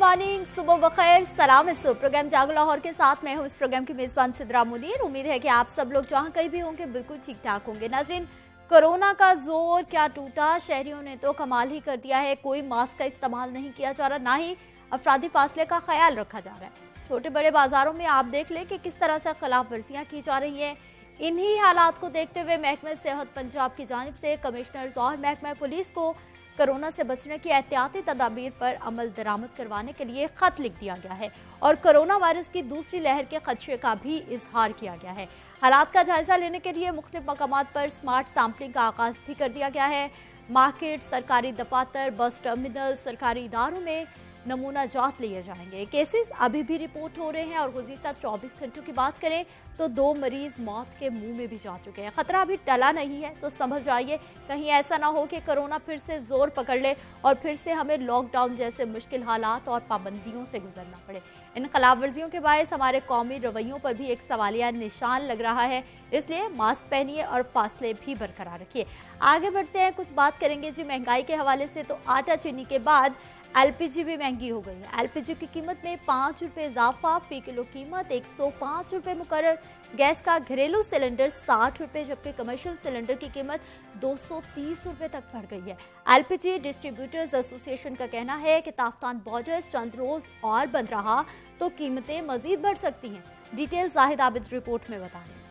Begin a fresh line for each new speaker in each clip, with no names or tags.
Morning, सुबह बखैर, सलाम programme जागो लाहौर के साथ मैं हूं इस प्रोग्राम की मेजबान सिद्रा मुनीर। उम्मीद है कि आप सब लोग जहां कहीं भी होंगे बिल्कुल ठीक ठाक होंगे। नाज़रीन, कोरोना का जोर क्या टूटा, शहरियों ने तो कमाल ही कर दिया है। कोई मास्क का इस्तेमाल नहीं किया जा रहा, ना ही अफरादी फासले का ख्याल रखा जा रहा है। छोटे बड़े बाजारों में आप देख लें कि किस तरह से खिलाफ वर्जियां की जा रही है। इन्हीं हालात को देखते हुए महकमा सेहत पंजाब की जानिब से कमिश्नर्स और महकमा पुलिस को कोरोना से बचने की एहतियाती तदाबीर पर अमल दरामद करवाने के लिए खत लिख दिया गया है और कोरोना वायरस की दूसरी लहर के खदशे का भी इजहार किया गया है। हालात का जायजा लेने के लिए मुख्तलिफ मकामात पर स्मार्ट सैंपलिंग का आगाज भी कर दिया गया है। मार्केट, सरकारी दफातर, बस टर्मिनल, सरकारी इदारों में नमूना जांच लिए जाएंगे। केसेस अभी भी रिपोर्ट हो रहे हैं और गुज़िश्ता 24 घंटों की बात करें तो 2 मरीज मौत के मुंह में भी जा चुके हैं। खतरा अभी टला नहीं है, तो समझ जाइए कहीं ऐसा ना हो कि कोरोना फिर से जोर पकड़ ले और फिर से हमें लॉकडाउन जैसे मुश्किल हालात और पाबंदियों से गुजरना पड़े। इन खिलाफ वर्जियों के बायस हमारे कौमी रवैयों पर भी एक सवालिया निशान लग रहा है, इसलिए मास्क पहनिए और फासले भी बरकरार रखिए। आगे बढ़ते हैं, कुछ बात करेंगे जी महंगाई के हवाले से। तो आटा चीनी के बाद एलपीजी भी महंगी हो गई है। एलपीजी की कीमत में 5 रुपए इजाफा, फी किलो कीमत 105 रुपए मुकर्रर। गैस का घरेलू सिलेंडर 60 रुपए, जबकि कमर्शियल सिलेंडर की कीमत 230 रुपए तक बढ़ गई है। एलपीजी डिस्ट्रीब्यूटर्स एसोसिएशन का कहना है कि ताफ्तान बॉर्डर्स चंद रोज और बंद रहा तो कीमतें मजीद बढ़ सकती हैं। डिटेल जाहिद आबिद रिपोर्ट में बता दें।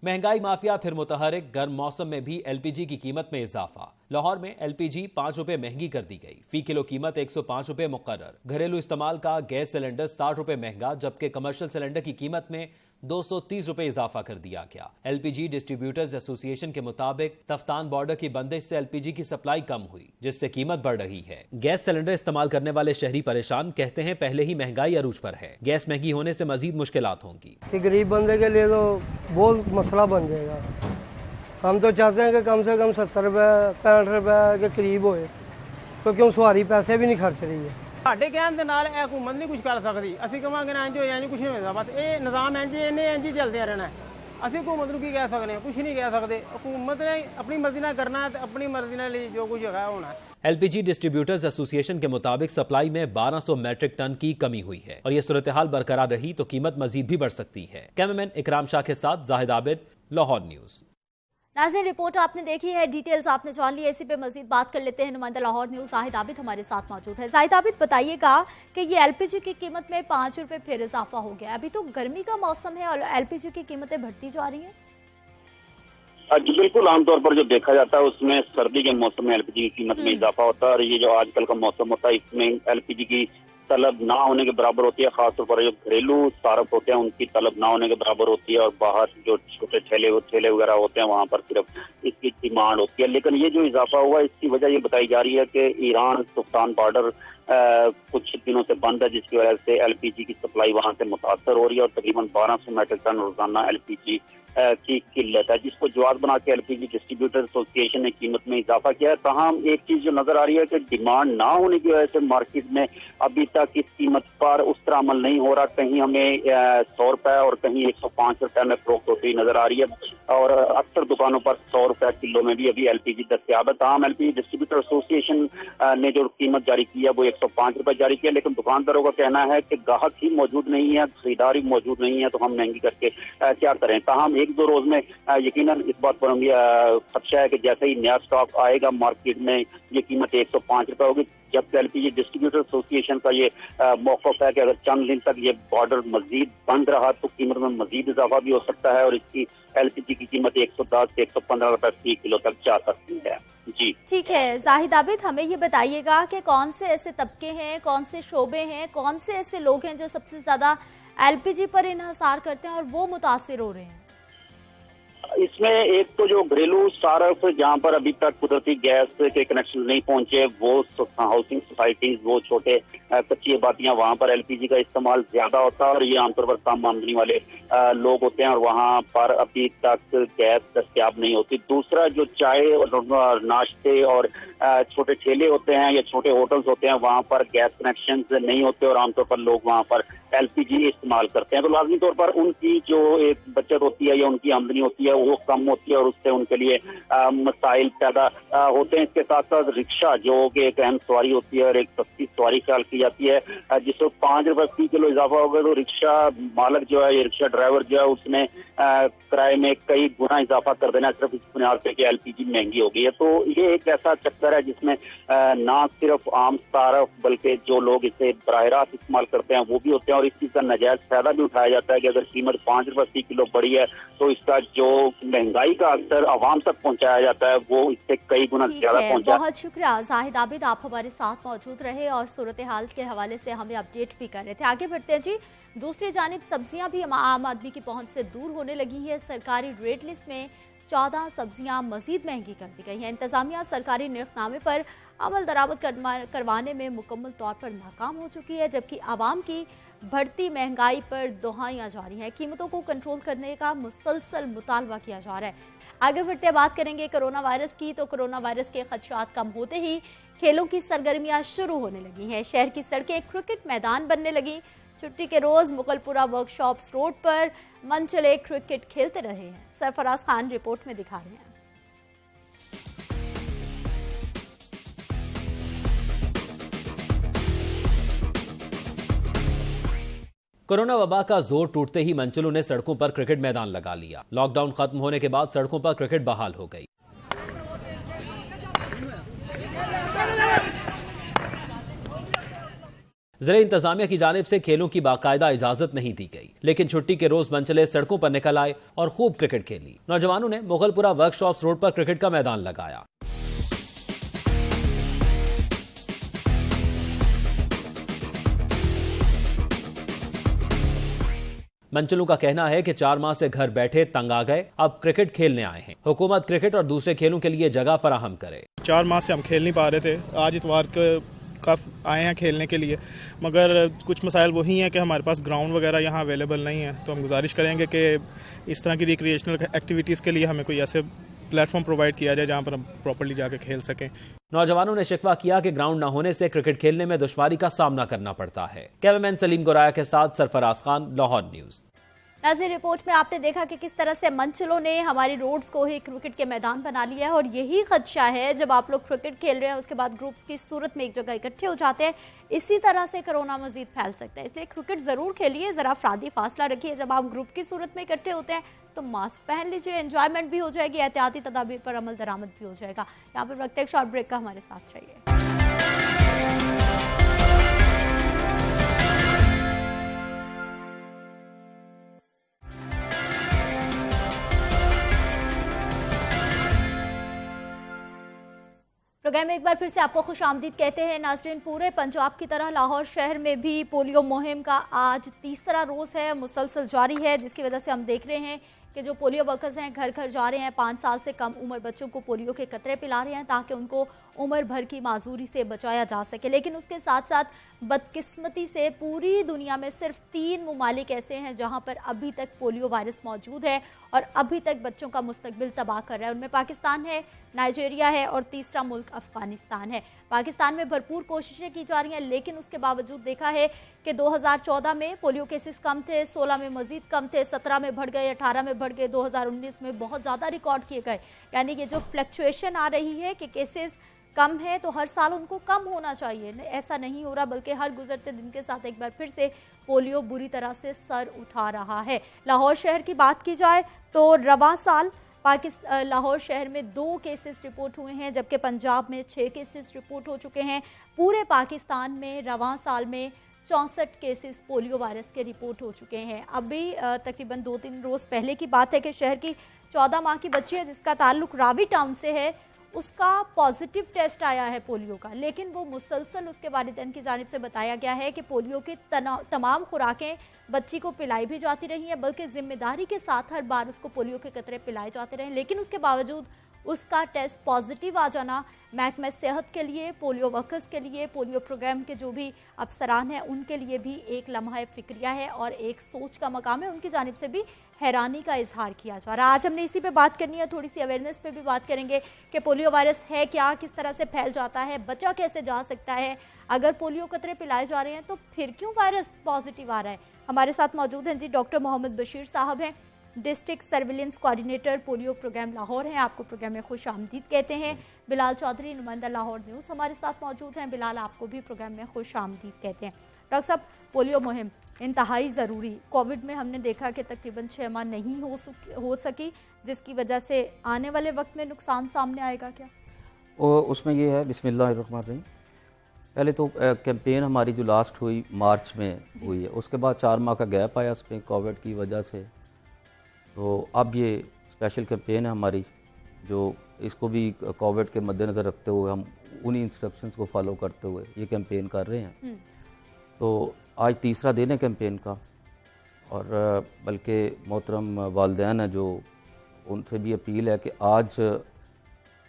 महंगाई माफिया फिर मुतहरिक, गर्म मौसम में भी एलपीजी की कीमत में इजाफा। लाहौर में एलपीजी 5 रुपए महंगी कर दी गई, फी किलो कीमत 105 रुपए मुकर्रर। घरेलू इस्तेमाल का गैस सिलेंडर 60 रुपए महंगा, जबकि कमर्शियल सिलेंडर की कीमत में 230 रुपए इजाफा कर दिया गया। एलपीजी डिस्ट्रीब्यूटर्स एसोसिएशन के मुताबिक तफ्तान बॉर्डर की बंदिश से एलपीजी की सप्लाई कम हुई, जिससे कीमत बढ़ रही है। गैस सिलेंडर इस्तेमाल करने वाले शहरी परेशान, कहते हैं पहले ही महंगाई अरूज पर है, गैस महंगी होने से मजीद मुश्किलात होंगी।
गरीब बंदे के लिए तो बहुत मसला बन जाएगा। हम तो चाहते हैं कि कम से कम 70 रुपए 65 रुपए के करीब होए, क्योंकि हम सवारी पैसे भी नहीं खर्च रही है।
ਸਾਡੇ ਕਹਿਣ ਦੇ ਨਾਲ ਇਹ ਹਕੂਮਤ ਨਹੀਂ ਕੁਝ ਕਰ ਸਕਦੀ। ਅਸੀਂ ਕਹਾਂਗੇ ਨਾ ਇੰਜ ਹੋ ਜਾਂ ਕੁਝ ਨਹੀਂ ਹੋਏਗਾ, ਬਸ ਇਹ ਨਿਜ਼ਾਮ ਇੰਜ ਇਹਨੇ ਇੰਜ ਹੀ ਚੱਲਦੇ ਰਹਿਣਾ। ਅਸੀਂ ਹਕੂਮਤ ਨੂੰ ਕੀ ਕਹਿ ਸਕਦੇ ਹਾਂ? ਕੁਝ ਨਹੀਂ ਕਹਿ ਸਕਦੇ। ਹਕੂਮਤ ਨੇ ਆਪਣੀ ਮਰਜ਼ੀ ਨਾਲ ਕਰਨਾ ਤੇ ਆਪਣੀ ਮਰਜ਼ੀ ਨਾਲ ਜੋ कुछ होगा होना।
एलपीजी डिस्ट्रीब्यूटर्स एसोसिएशन के मुताबिक सप्लाई में 1200 मैट्रिक टन की कमी हुई है और ये सूरत हाल बरकरार रही तो कीमत मजीद भी बढ़ सकती है। कैमरामैन इकराम शाह के साथ जाहिद आबिद, लाहौर न्यूज।
नाज़रीन, रिपोर्ट आपने देखी है, डिटेल्स आपने जान ली है। इसी पे मजीद बात कर लेते हैं। नुमाइंदा लाहौर न्यूज़ जाहिद आबिद हमारे साथ मौजूद है। जाहिद आबिद, बताइएगा कि ये एलपीजी की कीमत में 5 रुपए फिर इजाफा हो गया। अभी तो गर्मी का मौसम है और एलपीजी की कीमतें बढ़ती जा रही हैं।
जी बिल्कुल, आमतौर पर जो देखा जाता है उसमें सर्दी के मौसम में एलपीजी की कीमत में इजाफा होता है और ये जो आजकल का मौसम होता है इसमें एलपीजी की तलब ना होने के बराबर होती है। खासतौर पर जो घरेलू सारफ होते हैं उनकी तलब ना होने के बराबर होती है और बाहर जो छोटे ठेले वगैरह होते हैं वहां पर सिर्फ इसकी डिमांड होती है। लेकिन ये जो इजाफा हुआ इसकी वजह ये बताई जा रही है कि ईरान तूफान बॉर्डर कुछ दिनों से बंद है, जिसकी वजह से एलपीजी की सप्लाई वहां से मुतासर हो रही है और तकरीबन 1200 मैट्रिक टन रोजाना एलपीजी की किल्लत है, जिसको जवाब बना के एलपीजी डिस्ट्रीब्यूटर एसोसिएशन ने कीमत में इजाफा किया है। ताहम एक चीज जो नजर आ रही है कि डिमांड ना होने की वजह से मार्केट में अभी तक इस कीमत पर उस तरह अमल नहीं हो रहा। कहीं हमें 100 रुपए और कहीं 105 रुपए में फरोख्त होती हुई नजर आ रही है और अक्सर दुकानों पर 100 रुपए किलो में भी अभी एलपीजी दस्तियाब है। ताहम एलपीजी डिस्ट्रीब्यूटर एसोसिएशन ने जो कीमत जारी की है वो 105 रुपए जारी किया, लेकिन दुकानदारों का कहना है कि ग्राहक ही मौजूद नहीं है, खरीदार ही मौजूद नहीं है, तो हम महंगी करके क्या करें। ताहम 1-2 रोज में यकीनन इस बात पर खदशा है कि जैसे ही नया स्टॉक आएगा मार्केट में ये कीमत 105 रुपए होगी। जबकि एलपीजी डिस्ट्रीब्यूटर एसोसिएशन का ये मौक़िफ़ है कि अगर चंद दिन तक ये बॉर्डर मजीद बंद रहा तो कीमत में मजीद इजाफा भी हो सकता है और इसकी एलपीजी की कीमत 110 से 115 रुपए फी किलो तक जा सकती है। जी
ठीक है जाहिद आबिद, हमें ये बताइएगा कि कौन से ऐसे तबके हैं, कौन से शोबे हैं, कौन से ऐसे लोग हैं जो सबसे ज्यादा एलपीजी पर इन्हिसार करते हैं और वो मुतासिर हो रहे हैं।
इसमें एक तो जो घरेलू सारफ जहाँ पर अभी तक कुदरती गैस के कनेक्शन नहीं पहुंचे वो हाउसिंग सोसाइटीज, वो छोटे कच्ची आबादियां, वहाँ पर एलपीजी का इस्तेमाल ज्यादा होता है और ये आमतौर पर कम आमदनी वाले लोग होते हैं और वहाँ पर अभी तक गैस दस्तियाब नहीं होती। दूसरा जो चाय और नाश्ते और छोटे ठेले होते हैं या छोटे होटल्स होते हैं, वहां पर गैस कनेक्शन नहीं होते और आमतौर पर लोग वहां पर LPG इस्तेमाल करते हैं। तो लाजमी तौर पर उनकी जो एक बचत होती है या उनकी आमदनी होती है वो कम होती है और उससे उनके लिए मसाइल पैदा होते हैं। इसके साथ साथ रिक्शा जो कि एक अहम सवारी होती है और एक सस्ती सवारी ख्याल की जाती है, जिसको 5 रुपए फी किलो इजाफा होगा तो रिक्शा मालक जो है, रिक्शा ड्राइवर जो है, उसने किराए में कई गुना इजाफा कर देना सिर्फ इस बुनियाद पे कि LPG महंगी हो गई है। तो ये एक ऐसा चक्कर है जिसमें ना सिर्फ आम सारफ बल्कि जो लोग इसे बराह रास्त इस्तेमाल करते हैं वो भी होते हैं और इस चीज का नाजायज फायदा भी उठाया जाता है कि अगर कीमत 5 रुपए फी किलो बढ़ी है तो इसका जो महंगाई का असर आवाम तक पहुंचाया जाता है वो इससे कई गुना ज्यादा पहुंचा।
बहुत शुक्रिया जाहिद आबिद, आप हमारे साथ मौजूद रहे और सूरत हाल के हवाले से हमें अपडेट भी कर रहे थे। आगे बढ़ते हैं जी। दूसरी जानिब सब्जियां भी आम आदमी की पहुंच से दूर होने लगी है। सरकारी रेट लिस्ट में 14 सब्जियां मजीद महंगी कर दी गई हैं। इंतजामिया सरकारी निर्खनामे पर अमल दरामद करवाने में मुकम्मल तौर पर नाकाम हो चुकी है, जबकि आवाम की बढ़ती महंगाई पर दुहाइयां जारी हैं। कीमतों को कंट्रोल करने का मुसलसल मुतालबा किया जा रहा है। आगे बढ़ते बात करेंगे कोरोना वायरस की। तो कोरोना वायरस के खदशात कम होते ही खेलों की सरगर्मियां शुरू होने लगी हैं। शहर की सड़कें क्रिकेट मैदान बनने लगी। छुट्टी के रोज मुगलपुरा वर्कशॉप्स रोड पर मनचले क्रिकेट खेलते रहे हैं। सरफराज खान रिपोर्ट में दिखा रहे हैं।
कोरोना वबा का जोर टूटते ही मंचलों ने सड़कों पर क्रिकेट मैदान लगा लिया। लॉकडाउन खत्म होने के बाद सड़कों पर क्रिकेट बहाल हो गई। जिला इंतजामिया की जानिब से खेलों की बाकायदा इजाजत नहीं दी गई, लेकिन छुट्टी के रोज मंचले सड़कों पर निकल आए और खूब क्रिकेट खेली। नौजवानों ने मुगलपुरा वर्कशॉप्स रोड पर क्रिकेट का मैदान लगाया। मंचलों का कहना है कि 4 माह से घर बैठे तंग आ गए, अब क्रिकेट खेलने आए हैं। हुकूमत क्रिकेट और दूसरे खेलों के लिए जगह फराहम करे।
4 माह से हम खेल नहीं पा रहे थे, आज इतवार का आए हैं खेलने के लिए, मगर कुछ मसाइल वही हैं कि हमारे पास ग्राउंड वगैरह यहाँ अवेलेबल नहीं है। तो हम गुजारिश करेंगे कि इस तरह की रिक्रिएशनल एक्टिविटीज़ के लिए हमें कोई ऐसे प्लेटफॉर्म प्रोवाइड किया जाए जहाँ पर हम प्रॉपर्ली जाके खेल सकें।
नौजवानों ने शिकवा किया कि ग्राउंड न होने से क्रिकेट खेलने में दुश्वारी का सामना करना पड़ता है। कैमरामैन सलीम गोराया के साथ सरफराज खान, लाहौर न्यूज।
नाज़रीन, रिपोर्ट में आपने देखा कि किस तरह से मंचलों ने हमारी रोड्स को ही क्रिकेट के मैदान बना लिया है और यही खदशा है जब आप लोग क्रिकेट खेल रहे हैं उसके बाद ग्रुप्स की सूरत में एक जगह इकट्ठे हो जाते हैं, इसी तरह से कोरोना मजीद फैल सकता है। इसलिए क्रिकेट जरूर खेलिए, जरा अफरादी फासला रखिए। जब आप ग्रुप की सूरत में इकट्ठे होते हैं तो मास्क पहन लीजिए, एंजॉयमेंट भी हो जाएगी, एहतियाती तदाबीर पर अमल दरामद भी हो जाएगा। यहाँ पर वक्त एक शॉर्ट ब्रेक का, हमारे साथ रहिए। प्रोग्राम में एक बार फिर से आपको खुशामदीद कहते हैं। नाज़रीन, पूरे पंजाब की तरह लाहौर शहर में भी पोलियो मुहिम का आज तीसरा रोज़ है, मुसलसल जारी है, जिसकी वजह से हम देख रहे हैं कि जो पोलियो वर्कर्स हैं घर घर जा रहे हैं, 5 साल से कम उम्र बच्चों को पोलियो के कतरे पिला रहे हैं ताकि उनको उम्र भर की माजूरी से बचाया जा सके। लेकिन उसके साथ साथ बदकिस्मती से पूरी दुनिया में सिर्फ 3 ममालिक ऐसे हैं जहां पर अभी तक पोलियो वायरस मौजूद है और अभी तक बच्चों का मुस्तकबिल तबाह कर रहा है। उनमें पाकिस्तान है, नाइजीरिया है और तीसरा मुल्क अफगानिस्तान है। पाकिस्तान में भरपूर कोशिशें की जा रही हैं, लेकिन उसके बावजूद देखा है कि 2014 में पोलियो केसेस कम थे, 16 में मजीद कम थे, 17 में बढ़ गए, 18 में बढ़ गए, 2019 में बहुत ज़्यादा रिकॉर्ड किए गए। यानी कि जो फ्लक्चुएशन आ रही है कि केसेस कम है तो हर साल उनको कम होना चाहिए, ऐसा नहीं हो रहा, बल्कि हर गुजरते दिन के साथ एक बार फिर से पोलियो बुरी तरह से सर उठा रहा है। लाहौर शहर की बात की जाए तो रवां साल लाहौर शहर में 2 केसेस रिपोर्ट हुए हैं, जबकि पंजाब में 6 केसेस रिपोर्ट हो चुके हैं। पूरे पाकिस्तान में रवां साल में 64 केसेस पोलियो वायरस के रिपोर्ट हो चुके हैं। अभी तकरीबन 2-3 रोज़ पहले की बात है कि शहर की 14 माह की बच्ची है जिसका ताल्लुक रावी टाउन से है, उसका पॉजिटिव टेस्ट आया है पोलियो का, लेकिन वो मुसलसल उसके वालिदैन की जानिब से बताया गया है कि पोलियो की तमाम खुराकें बच्ची को पिलाई भी जाती रही हैं, बल्कि जिम्मेदारी के साथ हर बार उसको पोलियो के कतरे पिलाए जाते रहे, लेकिन उसके बावजूद उसका टेस्ट पॉजिटिव आ जाना महकमे सेहत के लिए, पोलियो वर्कर्स के लिए, पोलियो प्रोग्राम के जो भी अफसरान हैं उनके लिए भी एक लम्हा फिक्रिया है और एक सोच का मकाम है। उनकी जानिब से भी हैरानी का इजहार किया जा रहा है। आज हमने इसी पे बात करनी है, थोड़ी सी अवेयरनेस पे भी बात करेंगे कि पोलियो वायरस है क्या, किस तरह से फैल जाता है, बचा कैसे जा सकता है, अगर पोलियो कतरे पिलाए जा रहे हैं तो फिर क्यों वायरस पॉजिटिव आ रहा है। हमारे साथ मौजूद हैं जी डॉक्टर मोहम्मद बशीर साहब हैं, district surveillance coordinator polio programme Lahore हैं, आपको प्रोग्राम में खुश आमदीद कहते हैं। बिलाल चौधरी नुमाइंदा लाहौर न्यूज़ हमारे साथ मौजूद हैं। बिलाल, आपको भी प्रोग्राम में खुश आमदीद कहते हैं। डॉक्टर साहब, पोलियो मुहिम इंतहाई ज़रूरी, कोविड में हमने देखा कि तकरीबन 6 माह नहीं हो सकी, जिसकी वजह से आने वाले वक्त में नुकसान सामने आएगा क्या?
उसमें ये है, बिस्मिल्लाहिर्रहमानिर्रहीम, पहले तो कैंपेन हमारी जो लास्ट हुई मार्च में हुई है, उसके बाद 4 माह का गैप आया उसमें कोविड की वजह से। तो अब ये स्पेशल कैंपेन है हमारी, जो इसको भी कोविड के मद्देनज़र रखते हुए हम उन्हीं इंस्ट्रक्शंस को फॉलो करते हुए ये कैंपेन कर रहे हैं। तो आज तीसरा दिन है कैंपेन का, और बल्कि मोहतरम वालिदैन है जो, उनसे भी अपील है कि आज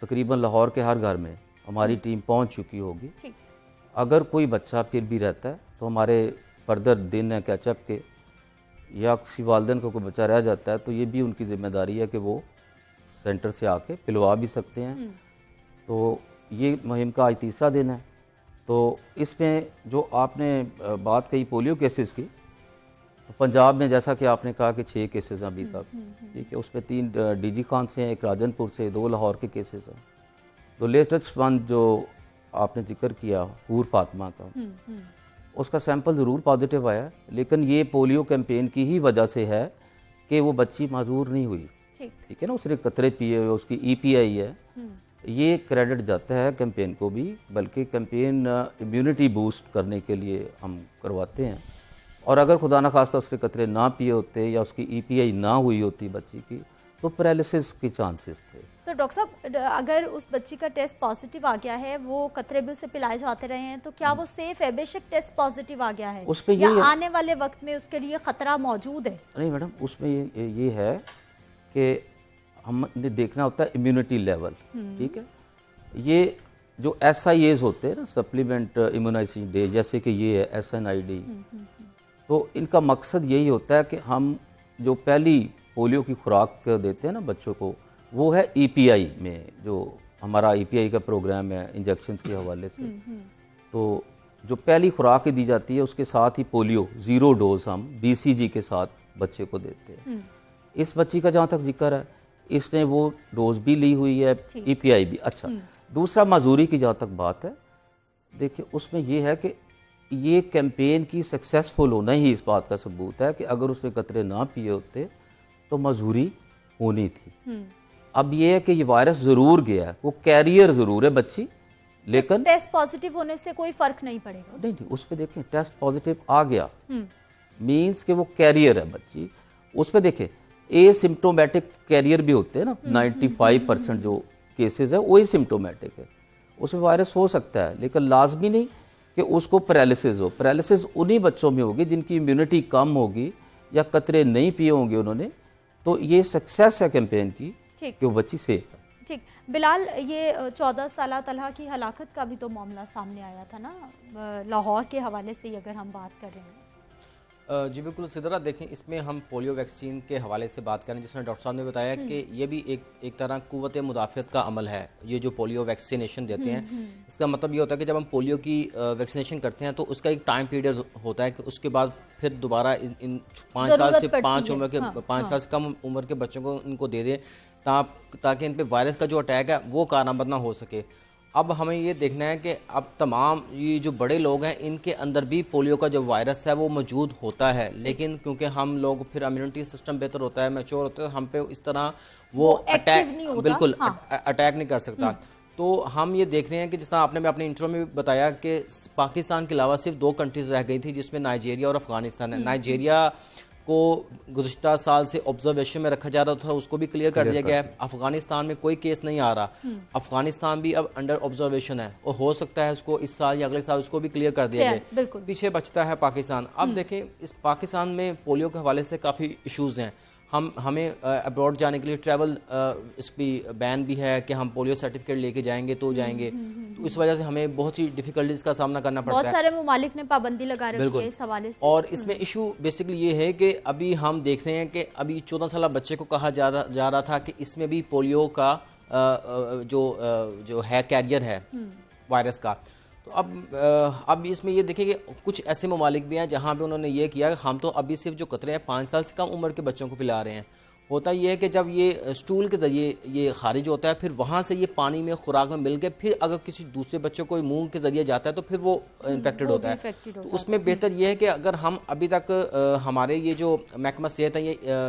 तकरीबन लाहौर के हर घर में हमारी टीम पहुंच चुकी होगी। अगर कोई बच्चा फिर भी रहता है तो हमारे फर्दर दिन है कैचअप के, या किसी वालिदैन को कोई बच्चा रह जाता है तो ये भी उनकी ज़िम्मेदारी है कि वो सेंटर से आके पिलवा भी सकते हैं। तो ये मुहिम का आज तीसरा दिन है। तो इसमें जो आपने बात कही पोलियो केसेस की, तो पंजाब में जैसा कि आपने कहा कि 6 केसेस हैं अभी तक, ठीक है, उसमें 3 डीजी खान से हैं, 1 राजनपुर से, 2 लाहौर के केसेस हैं। तो लेटेस्ट वन जो आपने जिक्र किया हूर फातिमा का, उसका सैंपल ज़रूर पॉजिटिव आया, लेकिन ये पोलियो कैंपेन की ही वजह से है कि वो बच्ची माजूर नहीं हुई, ठीक है ना, उसने कतरे पिए हुए, उसकी EPI है, ये क्रेडिट जाता है कैंपेन को भी, बल्कि कैंपेन इम्यूनिटी बूस्ट करने के लिए हम करवाते हैं। और अगर खुदा न खास्ता उसके कतरे ना पिए होते या उसकी EPI ना हुई होती बच्ची की, तो पैरालिसिस के चांसेस थे।
तो डॉक्टर साहब, अगर उस बच्ची का टेस्ट पॉजिटिव आ गया है, वो कतरे भी उसे पिलाए जाते रहे हैं, तो क्या वो सेफ है? बेशक टेस्ट पॉजिटिव आ गया है,
उस पे
या आने वाले वक्त में उसके लिए खतरा मौजूद है?
नहीं मैडम, उसमें ये है कि हमने देखना होता है इम्यूनिटी लेवल, ठीक है। ये जो SIAs होते हैं ना, सप्लीमेंट इम्यूनाइजेशन डे, जैसे कि ये है SNID, तो इनका मकसद यही होता है कि हम जो पहली पोलियो की खुराक देते हैं ना बच्चों को, वो है EPI में, जो हमारा EPI का प्रोग्राम है इंजेक्शंस के हवाले से। तो जो पहली खुराक दी जाती है उसके साथ ही पोलियो 0 डोज हम BCG के साथ बच्चे को देते हैं। इस बच्ची का जहाँ तक जिक्र है, इसने वो डोज भी ली हुई है, EPI भी। अच्छा, दूसरा माजूरी की जहाँ तक बात है, देखिए उसमें यह है कि ये कैंपेन की सक्सेसफुल होना ही इस बात का सबूत है कि अगर उसने कतरे ना पिए होते तो माजूरी होनी थी। अब ये है कि ये वायरस ज़रूर गया है, वो कैरियर ज़रूर है बच्ची, लेकिन
टेस्ट पॉजिटिव होने से कोई फर्क नहीं पड़ेगा।
नहीं, उस पर देखें टेस्ट पॉजिटिव आ गया मीन्स कि वो कैरियर है बच्ची। उस पर देखें एसिम्प्टोमेटिक कैरियर भी होते हैं ना, 95% जो केसेस है वो एसिम्प्टोमेटिक है, उसमें वायरस हो सकता है, लेकिन लाजमी नहीं कि उसको पैरालिसिस हो। पैरालिसिस उन्हीं बच्चों में होगी जिनकी इम्यूनिटी कम होगी या कतरे नहीं पिए होंगे उन्होंने। तो ये सक्सेस है कैंपेन की कि वो बच्ची सेफ है।
ठीक, बिलाल, ये 14 साल तलहा की हलाकत का भी तो मामला सामने आया था ना, लाहौर के हवाले से अगर हम बात कर रहे हैं।
जी बिल्कुल सिदरा, देखें इसमें हम पोलियो वैक्सीन के हवाले से बात करें, जिसमें डॉक्टर साहब ने बताया कि ये भी एक तरह कुव्वत मुदाफ़ियत का अमल है। ये जो पोलियो वैक्सीनेशन देते हैं, इसका मतलब ये होता है कि जब हम पोलियो की वैक्सीनेशन करते हैं तो उसका एक टाइम पीरियड होता है कि उसके बाद फिर दोबारा इन 5 साल से 5 उम्र के 5 साल से कम उम्र के बच्चों को इनको दे दें, ताकि इन पर वायरस का जो अटैक है वो कारआमद ना हो सके। अब हमें ये देखना है कि अब तमाम ये जो बड़े लोग हैं इनके अंदर भी पोलियो का जो वायरस है वो मौजूद होता है, लेकिन क्योंकि हम लोग फिर इम्यूनिटी सिस्टम बेहतर होता है, मैच्योर होता है, हम पे इस तरह वो अटैक बिल्कुल अटैक नहीं कर सकता। तो हम ये देख रहे हैं कि जिस तरह आपने अपने इंट्रो में भी बताया कि पाकिस्तान के अलावा सिर्फ 2 कंट्रीज रह गई थी, जिसमें नाइजीरिया और अफगानिस्तान है। नाइजीरिया को गुज़िश्ता साल से ऑब्जर्वेशन में रखा जा रहा था, उसको भी क्लियर कर दिया गया है। अफगानिस्तान में कोई केस नहीं आ रहा, अफगानिस्तान भी अब अंडर ऑब्जर्वेशन है और हो सकता है उसको इस साल या अगले साल उसको भी क्लियर कर दिया जाए। पीछे बचता है पाकिस्तान। अब देखें इस पाकिस्तान में पोलियो के हवाले से काफ़ी इश्यूज़ हैं। हमें अब्रॉड जाने के लिए ट्रैवल इस पर बैन भी है कि हम पोलियो सर्टिफिकेट लेके जाएंगे तो जाएंगे, तो इस वजह से हमें बहुत सी डिफिकल्टीज का सामना करना पड़ता है।
बहुत सारे ममालिक ने पाबंदी लगा रखी है इस हवाले से।
और इसमें इशू बेसिकली ये है कि अभी हम देख रहे हैं कि अभी 14 साल बच्चे को कहा जा रहा था कि इसमें भी पोलियो का जो है कैरियर है वायरस का। तो अब इसमें ये देखिए कि कुछ ऐसे ममालिक भी हैं जहाँ पे उन्होंने ये किया कि हम तो अभी सिर्फ जो कतरे हैं 5 साल से कम उम्र के बच्चों को पिला रहे हैं। होता ये है कि जब ये स्टूल के ज़रिए ये खारिज होता है, फिर वहाँ से ये पानी में खुराक में मिल के फिर अगर किसी दूसरे बच्चे को मुंह के ज़रिए जाता है तो फिर वो इन्फेक्टेड होता है। तो उसमें बेहतर ये है कि अगर हम अभी तक हमारे ये जो महकमा सेहत है,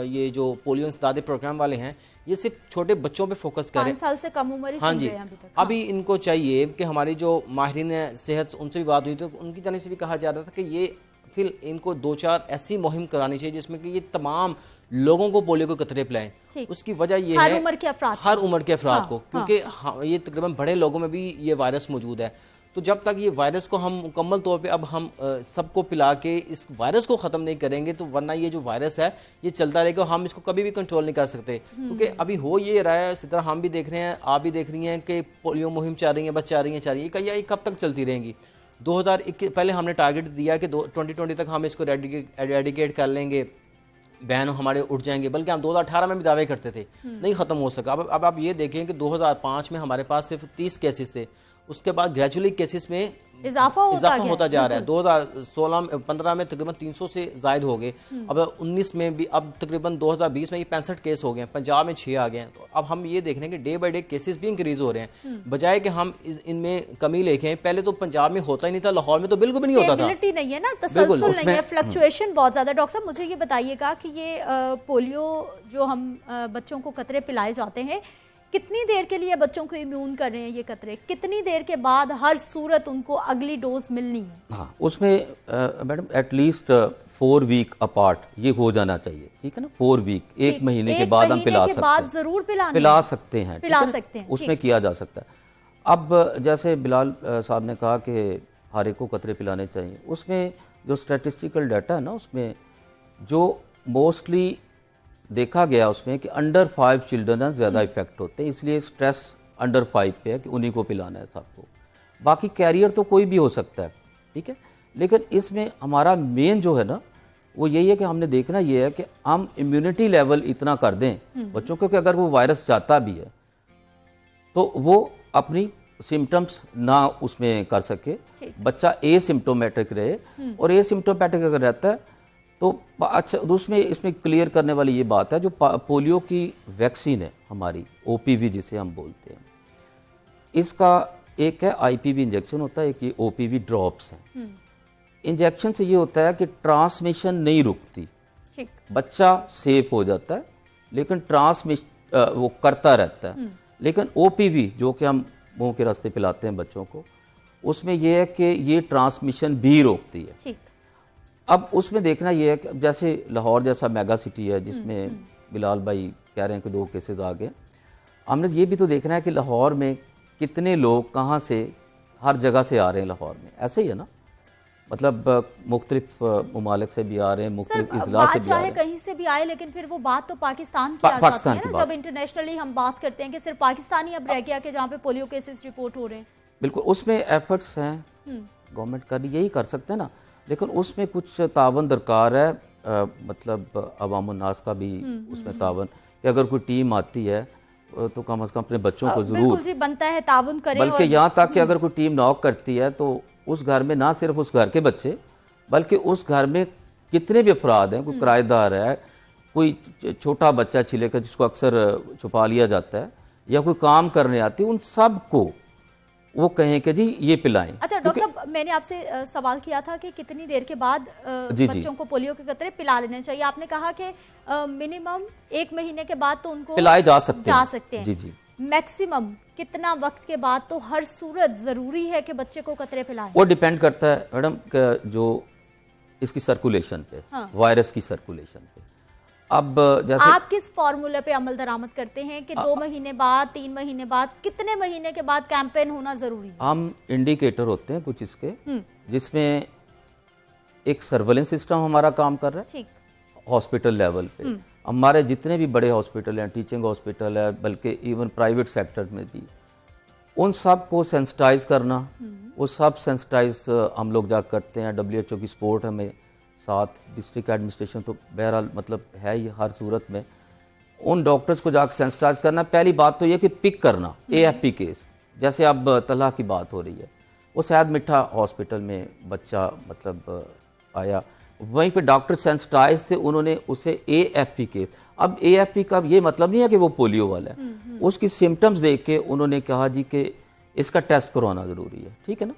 ये जो पोलियो इंसदादी प्रोग्राम वाले हैं, ये सिर्फ छोटे बच्चों पे फोकस करें।
5 साल से कम उम्र।
हाँ जी, अभी इनको चाहिए कि हमारी जो माहिरीन सेहत उनसे भी बात हुई तो उनकी जानिब से भी कहा जा रहा था कि ये फिर इनको 2-4 ऐसी मुहिम करानी चाहिए जिसमें कि ये तमाम लोगों को पोलियो के कतरे पिलाएं। उसकी वजह ये है हर उम्र के अफराद को, क्योंकि ये तकरीबन बड़े लोगों में भी ये वायरस मौजूद है। तो जब तक ये वायरस को हम मुकम्मल तौर पे अब हम सबको पिला के इस वायरस को ख़त्म नहीं करेंगे तो वरना ये जो वायरस है ये चलता रहेगा, हम इसको कभी भी कंट्रोल नहीं कर सकते। क्योंकि अभी हो ये रहा है, इसी तरह हम भी देख रहे हैं, आप भी देख रही हैं कि पोलियो मुहिम चल रही है, बस चल रही है, ये कब तक चलती रहेंगी। 2021 पहले हमने टारगेट दिया कि 2020 तक हम इसको एरेडिकेट कर लेंगे, बैन हमारे उठ जाएंगे, बल्कि हम 2018 में भी दावे करते थे, नहीं ख़त्म हो सका। अब आप ये देखें कि 2005 में हमारे पास सिर्फ 30 केसेस थे, उसके बाद ग्रेजुअली केसेस में इजाफा होता जा रहा है। 2016-15 में तकरीबन 300 से जायद हो गए, अब 19 में भी, अब तकरीबन 2020 में ये 65 केस हो गए हैं, पंजाब में 6 आ गए हैं। तो अब हम ये देख रहे हैं कि डे बाय डे केसेस भी इंक्रीज हो रहे हैं, बजाय कि हम इनमें कमी लेके। पहले तो पंजाब में होता ही नहीं था, लाहौर में तो बिल्कुल भी नहीं होता था,
नहीं है ना, तसलसल नहीं है, फ्लक्चुएशन बहुत ज्यादा। डॉक्टर साहब मुझे ये बताइएगा कि ये पोलियो जो हम बच्चों को कतरे पिलाए जाते हैं, कितनी देर के लिए बच्चों को इम्यून कर रहे हैं ये कतरे, कितनी देर के बाद हर सूरत उनको अगली डोज मिलनी है?
हाँ, उसमें मैडम एटलीस्ट 4 वीक अपार्ट ये हो जाना चाहिए, ठीक है ना। 4 वीक, 1 महीने के बाद हम पिला सकते हैं,
जरूर
पिला सकते हैं, उसमें किया जा सकता है। अब जैसे बिलाल साहब ने कहा कि हर एक को कतरे पिलाने चाहिए, उसमें जो स्टैटिस्टिकल डाटा है ना, उसमें जो मोस्टली देखा गया उसमें कि अंडर 5 चिल्ड्रन ज़्यादा इफेक्ट होते हैं, इसलिए स्ट्रेस अंडर 5 पे है कि उन्हीं को पिलाना है सबको। बाकी कैरियर तो कोई भी हो सकता है, ठीक है। लेकिन इसमें हमारा मेन जो है ना वो यही है कि हमने देखना ये है कि हम इम्यूनिटी लेवल इतना कर दें बच्चों को कि अगर वो वायरस जाता भी है तो वो अपनी सिम्टम्स ना उसमें कर सके, बच्चा एसिम्प्टोमेटिक रहे। और एसिम्प्टोमेटिक अगर रहता है तो अच्छा, उसमें इसमें क्लियर करने वाली ये बात है, जो पोलियो की वैक्सीन है हमारी, OPV जिसे हम बोलते हैं, इसका एक है IPV इंजेक्शन होता है, एक ये OPV ड्रॉप्स हैं। इंजेक्शन से ये होता है कि ट्रांसमिशन नहीं रुकती, बच्चा सेफ हो जाता है, लेकिन ट्रांसमिशन वो करता रहता है। लेकिन OPV जो कि हम मुंह के रास्ते पिलाते हैं बच्चों को, उसमें यह है कि ये ट्रांसमिशन भी रोकती है। अब उसमें देखना यह है कि जैसे लाहौर जैसा मेगा सिटी है जिसमें बिलाल भाई कह रहे हैं कि 2 केसेस आ गए, हमने ये भी तो देखना है कि लाहौर में कितने लोग कहाँ से हर जगह से आ रहे हैं। लाहौर में ऐसे ही है ना, मतलब मुख्तलिफ ममालिक से भी आ रहे हैं, मुख्तलिफ इजला से भी आ रहे हैं,
कहीं से भी आए, लेकिन फिर वो बात तो पाकिस्तान की आ जाती है ना। जब इंटरनेशनली हम बात करते हैं कि सिर्फ पाकिस्तान ही अब रह गया कि जहाँ पे पोलियो केसेस रिपोर्ट हो रहे हैं।
बिल्कुल, उसमें एफर्ट्स हैं, गवर्नमेंट कर यही कर सकते हैं ना, लेकिन उसमें कुछ तावन दरकार है, मतलब अवामुन्नास का भी उसमें तावन, कि अगर कोई टीम आती है तो कम से कम अपने बच्चों को जरूर
जी बनता है तावन करें।
बल्कि यहाँ तक कि अगर कोई टीम नॉक करती है तो उस घर में ना सिर्फ उस घर के बच्चे, बल्कि उस घर में कितने भी अफराद हैं, कोई किराएदार है, कोई छोटा बच्चा छिले का जिसको अक्सर छुपा लिया जाता है, या कोई काम करने आती है, उन सब को वो कहें कि जी ये पिलाएं।
अच्छा डॉक्टर साहब, मैंने आपसे सवाल किया था कि कितनी देर के बाद बच्चों को पोलियो के कतरे पिला लेने चाहिए। आपने कहा कि मिनिमम 1 महीने के बाद तो उनको
पिलाए जा सकते हैं।
जी जी। मैक्सिमम कितना वक्त के बाद तो हर सूरत जरूरी है कि बच्चे को कतरे पिलाएं?
वो डिपेंड करता है मैडम जो इसकी सर्कुलेशन पे, वायरस की सर्कुलेशन पे। अब जैसे
आप किस फॉर्मूले पे अमल दरामद करते हैं कि 2 महीने बाद, 3 महीने बाद, कितने महीने के बाद कैंपेन होना जरूरी है?
हम इंडिकेटर होते हैं कुछ इसके, जिसमें एक सर्वेलेंस सिस्टम हमारा काम कर रहा है हॉस्पिटल लेवल पे। हमारे जितने भी बड़े हॉस्पिटल हैं, टीचिंग हॉस्पिटल है, बल्कि इवन प्राइवेट सेक्टर में भी, उन सब को सेंसिटाइज करना, वो सब सेंसिटाइज हम लोग जा करते हैं। WHO की सपोर्ट हमें साथ, डिस्ट्रिक्ट एडमिनिस्ट्रेशन तो बहरहाल मतलब है ही हर सूरत में, उन डॉक्टर्स को जाकर सेंसिटाइज करना। पहली बात तो ये कि पिक करना AFP केस, जैसे अब तलहा की बात हो रही है, वो शायद मिठा हॉस्पिटल में बच्चा मतलब आया, वहीं पे डॉक्टर सेंसिटाइज थे, उन्होंने उसे AFP केस, अब AFP का ये मतलब नहीं है कि वो पोलियो वाला है, उसकी सिम्टम्स देख के उन्होंने कहा जी कि इसका टेस्ट करवाना ज़रूरी है, ठीक है ना।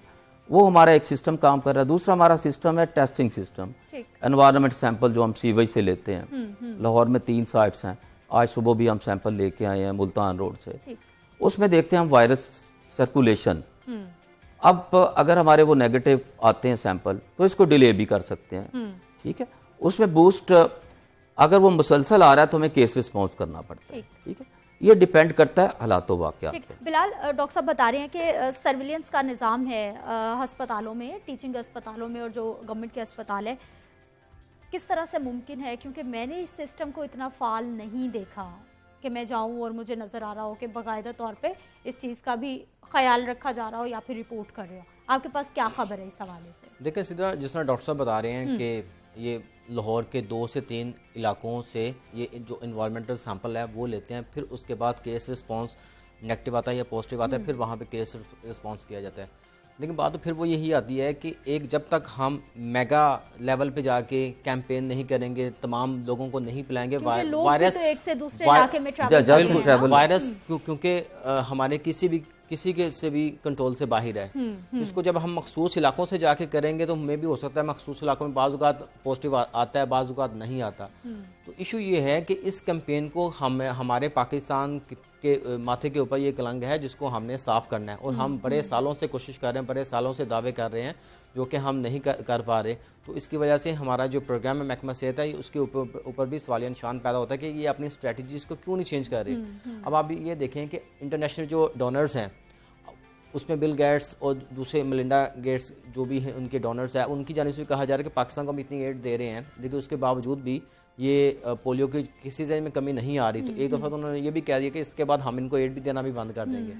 वो हमारा एक सिस्टम काम कर रहा है। दूसरा हमारा सिस्टम है टेस्टिंग सिस्टम, एनवायरनमेंट सैंपल जो हम सीवेज से लेते हैं। लाहौर में 3 साइट्स हैं, आज सुबह भी हम सैंपल लेके आए हैं मुल्तान रोड से, उसमें देखते हैं हम वायरस सर्कुलेशन। अब अगर हमारे वो नेगेटिव आते हैं सैंपल तो इसको डिले भी कर सकते हैं, ठीक है। उसमें बूस्ट अगर वो मुसलसल आ रहा है तो हमें केस रिस्पॉन्स करना पड़ता है, ठीक है। ये डिपेंड करता है हालात वाक़यात पे।
बिलाल, डॉक्टर साहब बता रहे हैं कि सर्विलेंस का निज़ाम है अस्पतालों में, टीचिंग अस्पतालों में और जो गवर्नमेंट के अस्पताल है, किस तरह से मुमकिन है? क्योंकि मैंने इस सिस्टम को इतना फाल नहीं देखा कि मैं जाऊं और मुझे नज़र आ रहा हो कि बाकायदा तौर पे इस चीज़ का भी ख्याल रखा जा रहा हो या फिर रिपोर्ट कर रहे हो। आपके पास क्या खबर है इस हवाले से?
देखिए सीधा जिस तरह डॉक्टर साहब बता रहे हैं कि ये लाहौर के 2 से 3 इलाकों से ये जो इन्वायरमेंटल सैंपल है वो लेते हैं, फिर उसके बाद केस रिस्पांस नेगेटिव आता है या पॉजिटिव आता है, फिर वहाँ पे केस रिस्पांस किया जाता है। लेकिन बात तो फिर वो यही आती है कि एक जब तक हम मेगा लेवल पे जाके कैंपेन नहीं करेंगे, तमाम लोगों को नहीं पिलाएंगे वायरस
तो एक से दूसरे इलाके में ट्रैवल
वायरस क्योंकि हमारे किसी के से भी कंट्रोल से बाहर है, इसको जब हम मखसूस इलाकों से जाके करेंगे तो हमें भी हो सकता है मखसूस इलाकों में बाज़ औक़ात पॉजिटिव आता है, बाज़ औक़ात नहीं आता। तो इशू ये है कि इस कैंपेन को हमारे पाकिस्तान के माथे के ऊपर ये कलंक है जिसको हमने साफ करना है, और हम बड़े सालों से कोशिश कर रहे हैं, बड़े सालों से दावे कर रहे हैं जो कि हम नहीं कर पा रहे। तो इसकी वजह से हमारा जो प्रोग्राम है महकमा सेहत है उसके ऊपर भी सवालिया निशान पैदा होता है कि ये अपनी स्ट्रेटजीज को क्यों नहीं चेंज कर रहे। अब आप ये देखें कि इंटरनेशनल जो डोनर्स हैं उसमें बिल गेट्स और दूसरे मेलिंडा गेट्स जो भी हैं उनके डोनर्स हैं, उनकी जानिब से भी कहा जा रहा है कि पाकिस्तान को हम इतनी एड दे रहे हैं, लेकिन उसके बावजूद भी ये पोलियो की किसी चीज़ में कमी नहीं आ रही। तो एक दफ़ा तो उन्होंने ये भी कह दिया कि इसके बाद हम इनको एड भी देना भी बंद कर देंगे।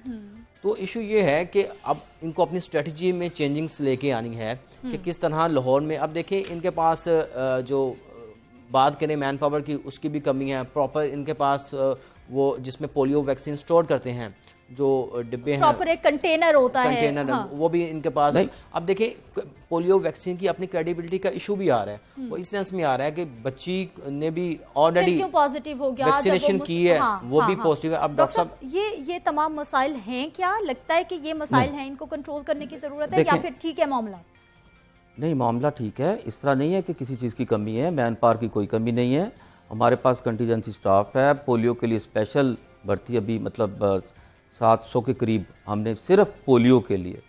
तो इशू ये है कि अब इनको अपनी स्ट्रेटजी में चेंजिंग्स लेके आनी है कि किस तरह लाहौर में, अब देखिए इनके पास जो बात करें मैन पावर की उसकी भी कमी है, प्रॉपर इनके पास वो जिसमें पोलियो वैक्सीन स्टोर करते हैं जो डिब्बे हैं,
प्रॉपर एक कंटेनर होता है,
कंटेनर हाँ। वो भी इनके पास। अब देखिए पोलियो वैक्सीन की अपनी क्रेडिबिलिटी का इशू भी आ रहा है, वो इस सेंस में आ रहा है कि बच्ची ने भी ऑलरेडी
पॉजिटिव हो गया,
वैक्सीनेशन की है, वो भी पॉजिटिव है। अब डॉक्टर साहब
ये तमाम मसाइल हैं, क्या लगता है कि ये मसाइल हैं, इनको कंट्रोल करने की जरूरत है या फिर ठीक है मामला?
नहीं, मामला ठीक है, इस तरह नहीं है कि किसी चीज़ की कमी है, मैन पावर की कोई कमी नहीं है। हमारे पास कंटीजेंसी स्टाफ है, पोलियो के लिए स्पेशल भर्ती अभी मतलब 700 के करीब हमने सिर्फ पोलियो के लिए,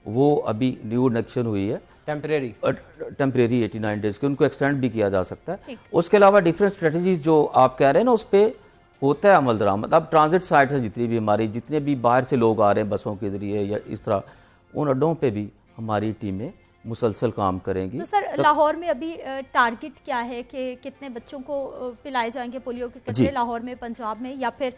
वो अभी न्यू इलेक्शन हुई है टेम्परेरी 89 डेज के, उनको एक्सटेंड भी किया जा सकता है। उसके अलावा डिफरेंट स्ट्रेटजीज जो आप कह रहे हैं ना, उस पर होता है अमल दरामद। अब ट्रांजिट साइट है जितनी भी हमारी, जितने भी बाहर से लोग आ रहे हैं बसों के जरिए या इस तरह, उन अड्डों पे भी हमारी टीमें मुसलसल काम करेंगी।
तो सर लाहौर में अभी टारगेट क्या है कि कितने बच्चों को पिलाए जाएंगे पोलियो के कतरे लाहौर में, पंजाब में, या फिर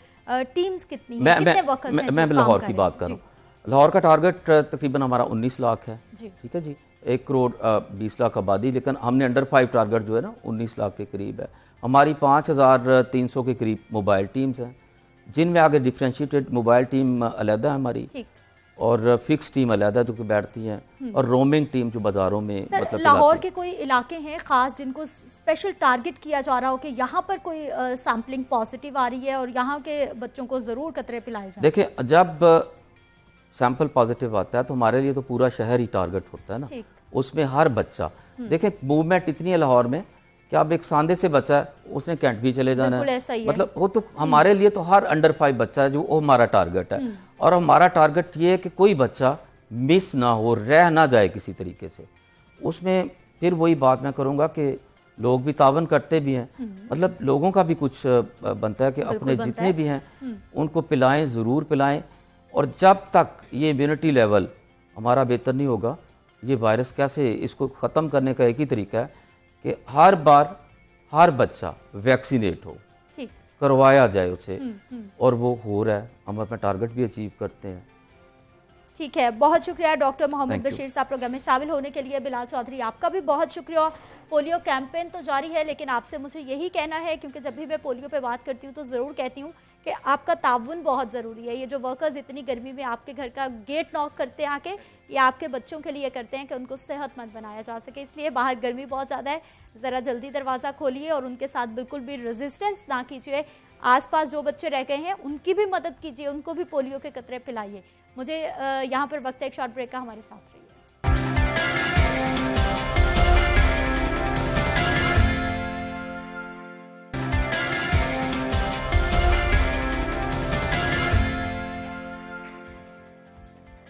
टीम्स कितनी हैं, कितने वर्कर्स हैं? मैं
लाहौर की बात करूं, लाहौर का टारगेट तकरीबन हमारा 19 लाख है, ठीक है जी, 1 करोड़ 20 लाख आबादी, लेकिन हमने अंडर 5 टारगेट जो है ना 19 लाख के करीब है। हमारी 5300 के करीब मोबाइल टीम्स हैं, जिनमें आगे डिफ्रेंशिएटेड मोबाइल टीम अलहदा है हमारी और फिक्स टीम अलहदा जो कि बैठती हैं, और रोमिंग टीम जो बाजारों में मतलब
लाहौर के कोई इलाके हैं खास जिनको स्पेशल टारगेट किया जा रहा हो कि यहाँ पर कोई सैम्पलिंग पॉजिटिव आ रही है और यहाँ के बच्चों को जरूर कतरे पिलाए जाए?
देखिए, जब सैंपल पॉजिटिव आता है तो हमारे लिए तो पूरा शहर ही टारगेट होता है ना, उसमें हर बच्चा, देखिए मूवमेंट इतनी है लाहौर में कि अब एक सांदे से बच्चा है उसने कैंट भी चले जाना है, मतलब वो तो हमारे लिए तो हर अंडर 5 बच्चा है जो वो हमारा टारगेट है। और हमारा टारगेट ये है कि कोई बच्चा मिस ना हो, रह ना जाए किसी तरीके से। उसमें फिर वही बात मैं करूँगा कि लोग भी तावन करते भी हैं, मतलब लोगों का भी कुछ बनता है कि अपने जितने भी हैं उनको पिलाएं, ज़रूर पिलाएं। और जब तक ये इम्यूनिटी लेवल हमारा बेहतर नहीं होगा, ये वायरस कैसे, इसको ख़त्म करने का एक ही तरीका है कि हर बार हर बच्चा वैक्सीनेट हो,
ठीक।
करवाया जाए उसे, और वो हो रहा है। हम अपना टारगेट भी अचीव करते हैं।
ठीक है, बहुत शुक्रिया doctor Mohammed
Thank you.
Bashir साहब प्रोग्राम में शामिल होने के लिए। बिलाल चौधरी आपका भी बहुत शुक्रिया। पोलियो कैंपेन तो जारी है, लेकिन आपसे मुझे यही कहना है, क्योंकि जब भी मैं पोलियो पे बात करती हूँ तो ज़रूर कहती हूँ कि आपका ताउन बहुत ज़रूरी है। ये जो वर्कर्स इतनी गर्मी में आपके घर का गेट नॉक करते हैं आके, ये आपके बच्चों के लिए करते हैं कि उनको सेहतमंद बनाया जा सके। इसलिए बाहर गर्मी बहुत ज़्यादा है, ज़रा जल्दी दरवाज़ा खोलिए और उनके साथ बिल्कुल भी रेजिस्टेंस ना कीजिए। आसपास जो बच्चे रह गए हैं उनकी भी मदद कीजिए, उनको भी पोलियो के कतरे पिलाइए। मुझे यहाँ पर वक्त है एक शॉर्ट ब्रेक का, हमारे साथ रहिए।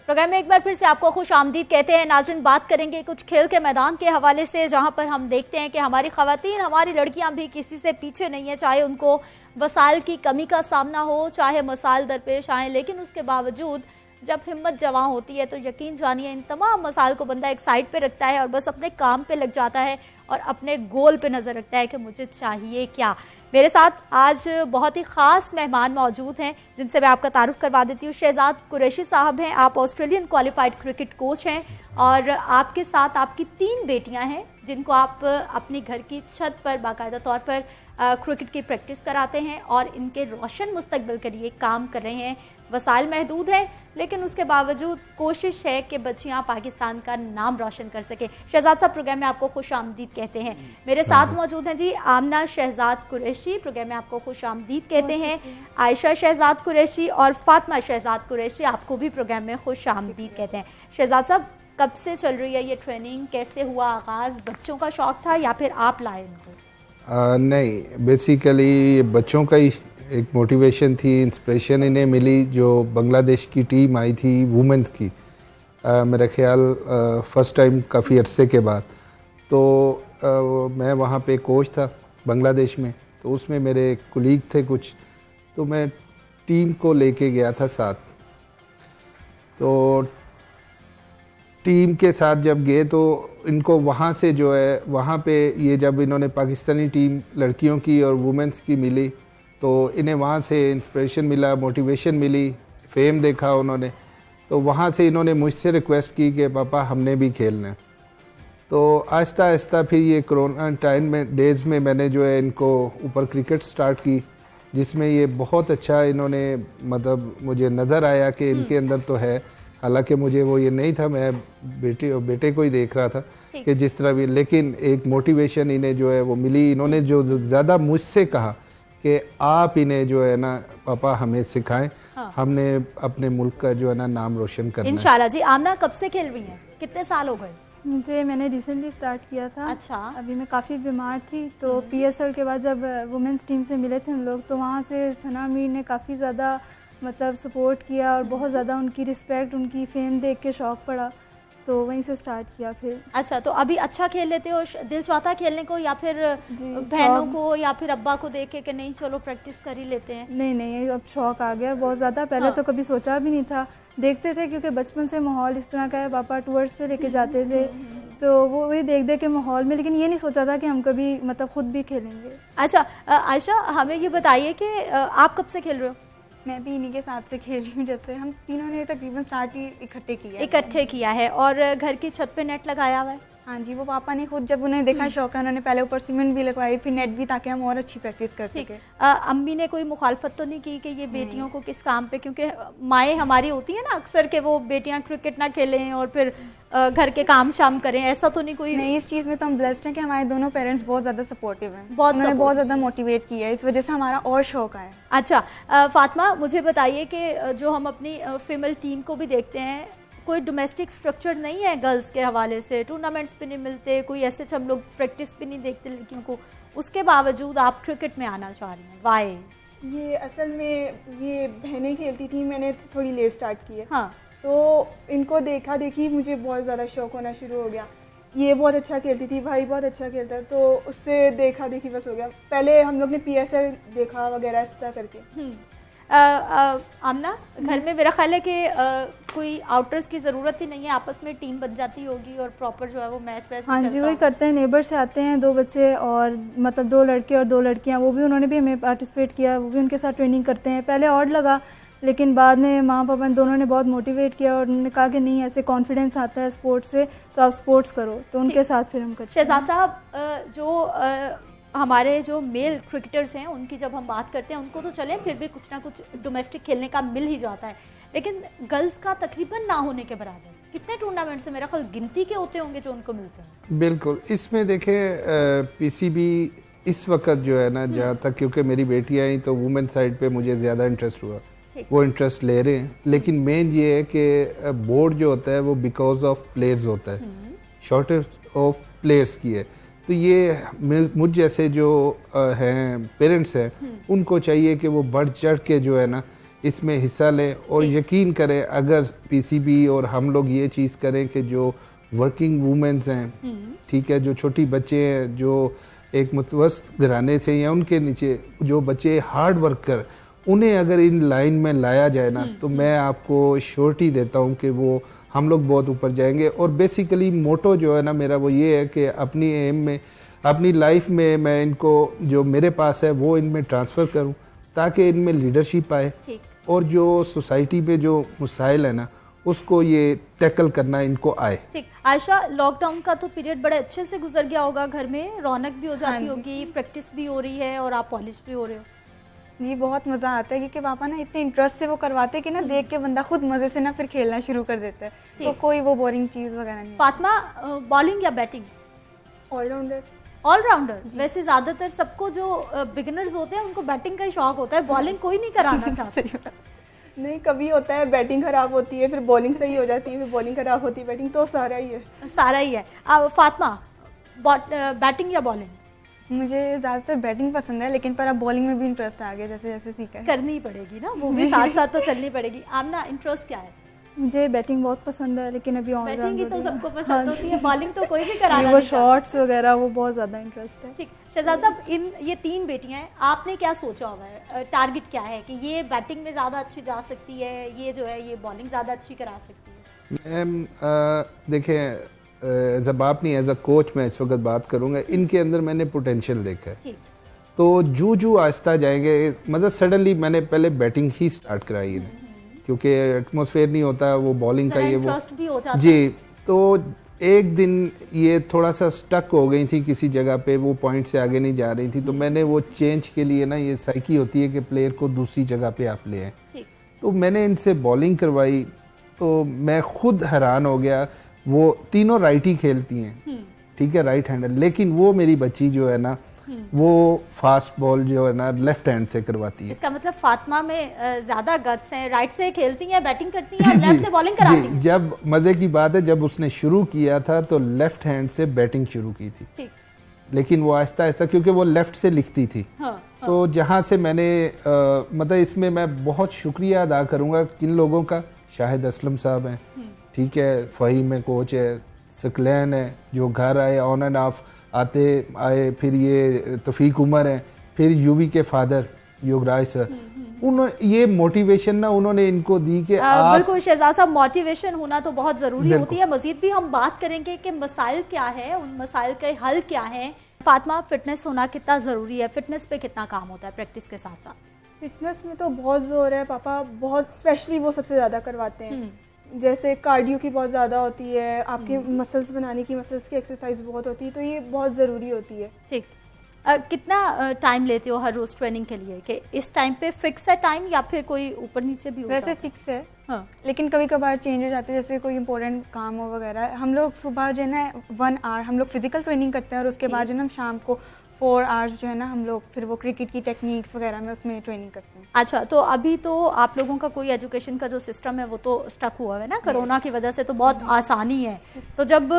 प्रोग्राम में एक बार फिर से आपको खुश आमदीद कहते हैं। नाज़रीन, बात करेंगे कुछ खेल के मैदान के हवाले से, जहां पर हम देखते हैं कि हमारी ख़वातीन, हमारी लड़कियां भी किसी से पीछे नहीं है, चाहे उनको वसाइल की कमी का सामना हो, चाहे मसाइल दरपेश आए, लेकिन उसके बावजूद जब हिम्मत जवां होती है तो यकीन जानिए इन तमाम मसाइल को बंदा एक साइड पे रखता है और बस अपने काम पे लग जाता है और अपने गोल पे नज़र रखता है कि मुझे चाहिए क्या। मेरे साथ आज बहुत ही ख़ास मेहमान मौजूद हैं, जिनसे मैं आपका तारुफ करवा देती हूँ। शहजाद कुरैशी साहब हैं, आप ऑस्ट्रेलियन क्वालिफाइड क्रिकेट कोच हैं और आपके साथ आपकी 3 बेटियां हैं, जिनको आप अपनी घर की छत पर बाकायदा तौर पर क्रिकेट की प्रैक्टिस कराते हैं और इनके रोशन मुस्तकबिल के लिए काम कर रहे हैं। वसाइल महदूद हैं, लेकिन उसके बावजूद कोशिश है कि बच्चियां पाकिस्तान का नाम रोशन कर सके। शहजाद साहब, प्रोग्राम में आपको खुश आमदीद कहते हैं। मेरे साथ मौजूद हैं जी आमना शहजाद कुरैशी, प्रोग्राम में आपको खुश आमदीद कहते हैं। आयशा शहजाद कुरैशी और फातिमा शहजाद कुरैशी, आपको भी प्रोग्राम में खुश आमदीद कहते हैं। शहजाद साहब, कब से चल रही है ये ट्रेनिंग, कैसे हुआ आगाज़? बच्चों का शौक था या फिर आप लाए इनको?
नहीं, बेसिकली बच्चों का ही एक मोटिवेशन थी, इंस्पिरेशन इन्हें मिली जो बांग्लादेश की टीम आई थी वुमेन्स की, मेरा ख्याल फर्स्ट टाइम काफ़ी अरसे के बाद। तो मैं वहाँ पे कोच था बांग्लादेश में, तो उसमें मेरे कुलीग थे कुछ, तो मैं टीम को लेके गया था साथ। तो टीम के साथ जब गए तो इनको वहाँ से जो है, वहाँ पे ये जब इन्होंने पाकिस्तानी टीम लड़कियों की और वुमेन्स की मिली तो इन्हें वहाँ से इंस्पिरेशन मिला, मोटिवेशन मिली, फेम देखा उन्होंने, तो वहाँ से इन्होंने मुझसे रिक्वेस्ट की कि पापा हमने भी खेलना है। तो आहिस्ता आहिस्ता फिर ये कोरोना टाइम में डेज़ में मैंने जो है इनको ऊपर क्रिकेट स्टार्ट की, जिसमें ये बहुत अच्छा इन्होंने मतलब मुझे नज़र आया कि इनके अंदर तो है। हालांकि मुझे वो ये नहीं था, मैं बेटे को ही देख रहा था कि जिस तरह भी, लेकिन एक मोटिवेशन इन्हें जो है वो मिली। इन्होंने जो ज़्यादा मुझसे कहा कि आप इन्हें जो है ना पापा हमें सिखाएं, हमने अपने मुल्क का जो है ना नाम रोशन करना है।
इंशाल्लाह जी। आमना, कब से खेल रही हैं, कितने साल हो गए?
मैंने रिसेंटली स्टार्ट किया था।
अच्छा।
अभी मैं काफ़ी बीमार थी, तो PSL के बाद जब वुमेंस टीम से मिले थे हम लोग, तो वहाँ से सना मीर ने काफ़ी ज़्यादा मतलब सपोर्ट किया और बहुत ज़्यादा उनकी रिस्पेक्ट, उनकी फेम देख के शौक़ पड़ा, तो वहीं से स्टार्ट किया फिर।
अच्छा, तो अभी अच्छा खेल लेते हो, दिल चाहता खेलने को या फिर बहनों को या फिर अब्बा को देख के कि नहीं चलो प्रैक्टिस कर ही लेते हैं?
नहीं, अब शौक़ आ गया बहुत ज़्यादा। पहले तो कभी सोचा भी नहीं था, देखते थे क्योंकि बचपन से माहौल इस तरह का है, पापा टूर्स पे लेके जाते थे, तो वो वही देख के माहौल में, लेकिन ये नहीं सोचा था कि हम कभी मतलब खुद भी खेलेंगे।
अच्छा आयशा, हमें ये बताइए कि आप कब से खेल रहे हो?
मैं भी इन्हीं के साथ से खेल रही हूँ, जब से हम तीनों ने तकरीबन स्टार्ट ही इकट्ठे
किया है। और घर की छत पे नेट लगाया हुआ है?
हाँ जी, वो पापा ने खुद, जब उन्हें देखा शौक है, उन्होंने पहले ऊपर सीमेंट भी लगवाई, फिर नेट भी, ताकि हम और अच्छी प्रैक्टिस कर सके।
अम्मी ने कोई मुखालफत तो नहीं की कि ये बेटियों को किस काम पे, क्योंकि माएँ हमारी होती है ना अक्सर के वो बेटियां क्रिकेट ना खेलें और फिर घर के काम शाम करें, ऐसा तो नहीं कोई?
नहीं, इस चीज़ में तो हम ब्लेस्ड हैं कि हमारे दोनों पेरेंट्स बहुत ज़्यादा सपोर्टिव हैं, उन्होंने बहुत ज़्यादा मोटिवेट किया है, इस वजह से हमारा और शौक आया।
अच्छा फातिमा, मुझे बताइए कि जो हम अपनी फीमेल टीम को भी देखते हैं, कोई डोमेस्टिक स्ट्रक्चर नहीं है गर्ल्स के हवाले से, टूर्नामेंट्स भी नहीं मिलते, कोई ऐसे हम लोग प्रैक्टिस भी नहीं देखते लड़कियों को, उसके बावजूद आप क्रिकेट में आना चाह रही हैं, वाई?
ये असल में ये बहनें खेलती थी, मैंने थोड़ी लेट स्टार्ट की है।
हाँ,
तो इनको देखा देखी मुझे बहुत ज़्यादा शौक होना शुरू हो गया। ये बहुत अच्छा खेलती थी, भाई बहुत अच्छा खेलता है, तो उससे देखा देखी बस हो गया। पहले हम लोग ने PSL देखा वगैरह इस तरह करके।
आमना, घर में मेरा ख्याल है कि कोई आउटर्स की ज़रूरत ही नहीं है, आपस में टीम बन जाती होगी और प्रॉपर जो है वो मैच वैच।
हाँ जी, वही करते हैं। नेबर से आते हैं 2 बच्चे और मतलब 2 लड़के और 2 लड़कियाँ, वो भी उन्होंने भी हमें पार्टिसिपेट किया, वो भी उनके साथ ट्रेनिंग करते हैं। पहले ऑड लगा, लेकिन बाद में माँ पापा दोनों ने बहुत मोटिवेट किया और उन्होंने कहा कि नहीं, ऐसे कॉन्फिडेंस आता है स्पोर्ट्स से, तो आप स्पोर्ट्स करो, तो उनके साथ फिर हम करते हैं।
शहजाद साहब, जो हमारे जो मेल क्रिकेटर्स हैं उनकी जब हम बात करते हैं, उनको तो चलें फिर भी कुछ ना कुछ डोमेस्टिक खेलने का मिल ही जाता है, लेकिन गर्ल्स का तकरीबन ना होने के बराबर। कितने टूर्नामेंट से मेरा ख्याल गिनती के होते होंगे जो उनको मिलते हैं?
बिल्कुल, इसमें देखें पीसीबी इस वक्त जो है ना, जहाँ तक क्योंकि मेरी बेटी आई तो वुमेन साइड पे मुझे ज़्यादा इंटरेस्ट हुआ, वो इंटरेस्ट ले रहे हैं, लेकिन मेन ये है कि बोर्ड जो होता है वो बिकॉज ऑफ प्लेयर्स होता है, शॉर्टेज ऑफ प्लेयर्स की है। तो ये मुझ जैसे जो हैं पेरेंट्स हैं, उनको चाहिए कि वो बढ़ चढ़ के जो है ना इसमें हिस्सा लें और यकीन करें, अगर पीसीबी और हम लोग ये चीज़ करें कि जो वर्किंग वुमेन्स हैं, ठीक है, जो छोटी बच्चे हैं, जो एक मुतवस्त घराने से या उनके नीचे जो बच्चे हार्ड वर्क कर, उन्हें अगर इन लाइन में लाया जाए ना, तो मैं आपको श्योरिटी देता हूँ कि वो हम लोग बहुत ऊपर जाएंगे। और बेसिकली मोटो जो है ना मेरा वो ये है कि अपनी एम में, अपनी लाइफ में मैं इनको जो मेरे पास है वो इनमें ट्रांसफ़र करूं, ताकि इनमें लीडरशिप आए और जो सोसाइटी में जो मसाइल है ना उसको ये टैकल करना इनको आए।
ठीक। आयशा, लॉकडाउन का तो पीरियड बड़े अच्छे से गुजर गया होगा, घर में रौनक भी हो जाती होगी, प्रैक्टिस भी हो रही है और आप पॉलिश भी हो रहे हो।
जी, बहुत मज़ा आता है क्योंकि पापा ना इतने इंटरेस्ट से वो करवाते हैं कि ना देख के बंदा खुद मज़े से ना फिर खेलना शुरू कर देता है, तो कोई वो बोरिंग चीज़ वगैरह नहीं।
फातिमा, बॉलिंग या बैटिंग?
ऑलराउंडर।
ऑलराउंडर। वैसे ज़्यादातर सबको जो बिगिनर्स होते हैं उनको बैटिंग का ही शौक होता है, बॉलिंग कोई नहीं कराना चाहता।
नहीं, कभी होता है बैटिंग खराब होती है, फिर बॉलिंग सही हो जाती है, फिर बॉलिंग खराब होती है, बैटिंग तो सारा ही है।
सारा ही है। फातिमा, बैटिंग या बॉलिंग?
मुझे ज़्यादातर बैटिंग पसंद है, लेकिन पर अब बॉलिंग में भी इंटरेस्ट आ गया, जैसे जैसे सीखा है।
करनी ही पड़ेगी ना, वो भी साथ साथ तो चलनी पड़ेगी। आमना, इंटरेस्ट क्या है?
मुझे बैटिंग बहुत पसंद है, लेकिन अभी
बैटिंग ही तो सबको पसंद होती है, बॉलिंग तो कोई भी कराना
वो शॉट्स वगैरह वो बहुत ज़्यादा इंटरेस्ट है।
ठीक। शहजाद साहब, ये 3 बेटियां हैं, आपने क्या सोचा हुआ है, टारगेट क्या है कि ये बैटिंग में ज़्यादा अच्छी जा सकती है, ये जो है ये बॉलिंग ज़्यादा अच्छी करा सकती है?
देखें, एज अ बाप नहीं, एज अ कोच मैं इस वक्त बात करूंगा, इनके अंदर मैंने पोटेंशियल देखा है, तो जू आहिस्ता जाएंगे। मतलब सडनली मैंने पहले बैटिंग ही स्टार्ट कराई है, क्योंकि एटमॉस्फेयर नहीं होता, वो बॉलिंग का ये वो जी। तो एक दिन ये थोड़ा सा स्टक हो गई थी किसी जगह पे, वो पॉइंट से आगे नहीं जा रही थी, तो मैंने वो चेंज के लिए ना, ये साइकी होती है कि प्लेयर को दूसरी जगह पे आप ले आए, तो मैंने इनसे बॉलिंग करवाई, तो मैं खुद हैरान हो गया। वो तीनों राइटी खेलती हैं, ठीक है, राइट हैंडर, लेकिन वो मेरी बच्ची जो है ना वो फास्ट बॉल जो है ना लेफ्ट हैंड से करवाती है।
इसका मतलब फातिमा में ज्यादा गट्स हैं, राइट से खेलती हैं, बैटिंग करती हैं और लेफ्ट से बॉलिंग कराती हैं।
जब मजे की बात है, जब उसने शुरू किया था तो लेफ्ट हैंड से बैटिंग शुरू की थी, लेकिन वो आहिस्ता आहिस्ता, क्योंकि वो लेफ्ट से लिखती थी, तो जहाँ से मैंने मतलब इसमें मैं बहुत शुक्रिया अदा करूँगा किन लोगों का, शाहिद असलम साहब हैं, ठीक है, फ़हीम है कोच है, सकलैन है जो घर आए, ऑन एंड ऑफ आए, फिर ये तौफीक उमर है, फिर यूवी के फादर योगराज सर, उन्होंने ये मोटिवेशन ना उन्होंने इनको दी कि
बिल्कुल शहजाद साहब, मोटिवेशन होना तो बहुत ज़रूरी होती है। मजीद भी हम बात करेंगे कि मसाइल क्या है, उन मसाइल के हल क्या हैं। फातिमा, फिटनेस होना कितना ज़रूरी है, फिटनेस पे कितना काम होता है प्रैक्टिस के साथ साथ?
फिटनेस में तो बहुत जोर है, पापा बहुत स्पेशली वो सबसे ज़्यादा करवाते हैं, जैसे कार्डियो की बहुत ज़्यादा होती है, आपके मसल्स बनाने की, मसल्स की एक्सरसाइज बहुत होती है, तो ये बहुत ज़रूरी होती है।
ठीक। कितना टाइम लेते हो हर रोज़ ट्रेनिंग के लिए, कि इस टाइम पे फिक्स है टाइम या फिर कोई ऊपर नीचे भी होता है?
वैसे फिक्स है, हाँ, लेकिन कभी कभार चेंज हो जाते हैं, जैसे कोई इंपॉर्टेंट काम हो वगैरह। हम लोग सुबह जो है ना 1 आवर हम लोग फिजिकल ट्रेनिंग करते हैं, और उसके बाद जो है ना शाम को 4 आवर्स जो है ना हम लोग फिर वो क्रिकेट की टेक्निक्स वगैरह में उसमें ट्रेनिंग करते हैं।
अच्छा, तो अभी तो आप लोगों का कोई एजुकेशन का जो सिस्टम है वो तो स्टक हुआ है ना, कोरोना की वजह से, तो बहुत आसानी है, तो जब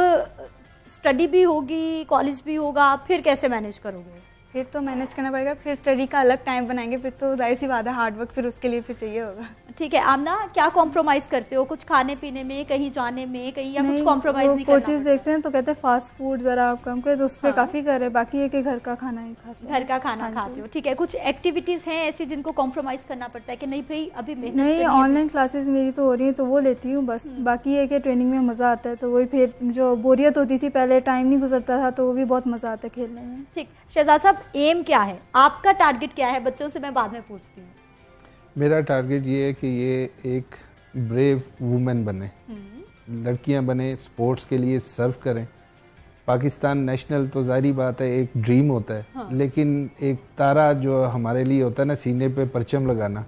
स्टडी भी होगी, कॉलेज भी होगा, फिर कैसे मैनेज करोगे?
फिर तो मैनेज करना पड़ेगा, फिर स्टडी का अलग टाइम बनाएंगे, फिर तो जाहिर सी बात है हार्ड वर्क फिर उसके लिए फिर चाहिए होगा।
ठीक है आमना, क्या कॉम्प्रोमाइज करते हो कुछ खाने पीने में, कहीं जाने में, कहीं या कुछ कॉम्प्रोमाइज नहीं करना?
कोचेस देखते हैं तो कहते हैं फास्ट फूड जरा आप कम करें, तो उस पर काफी कर रहे हैं, बाकी है कि घर का खाना ही खाते हैं।
घर का खाना खाते हो, ठीक है। कुछ एक्टिविटीज हैं ऐसी जिनको कॉम्प्रोमाइज करना पड़ता है कि नहीं भाई अभी मेहनत
नहीं, ऑनलाइन क्लासेस मेरी तो हो रही है तो वो लेती हूँ बस, बाकी है कि ट्रेनिंग में मजा आता है, तो वही फिर जो बोरियत होती थी पहले, टाइम नहीं गुजरता था, तो वो भी बहुत मजा आता है खेलने में।
ठीक, शहजाद साहब एम क्या है आपका, टारगेट क्या है? बच्चों से मैं बाद में पूछती हूँ।
मेरा टारगेट ये है कि ये एक ब्रेव वुमेन बने, लड़कियां बने, स्पोर्ट्स के लिए सर्व करें। पाकिस्तान नेशनल तो जाहिर बात है एक ड्रीम होता है, लेकिन एक तारा जो हमारे लिए होता है ना सीने पे परचम लगाना,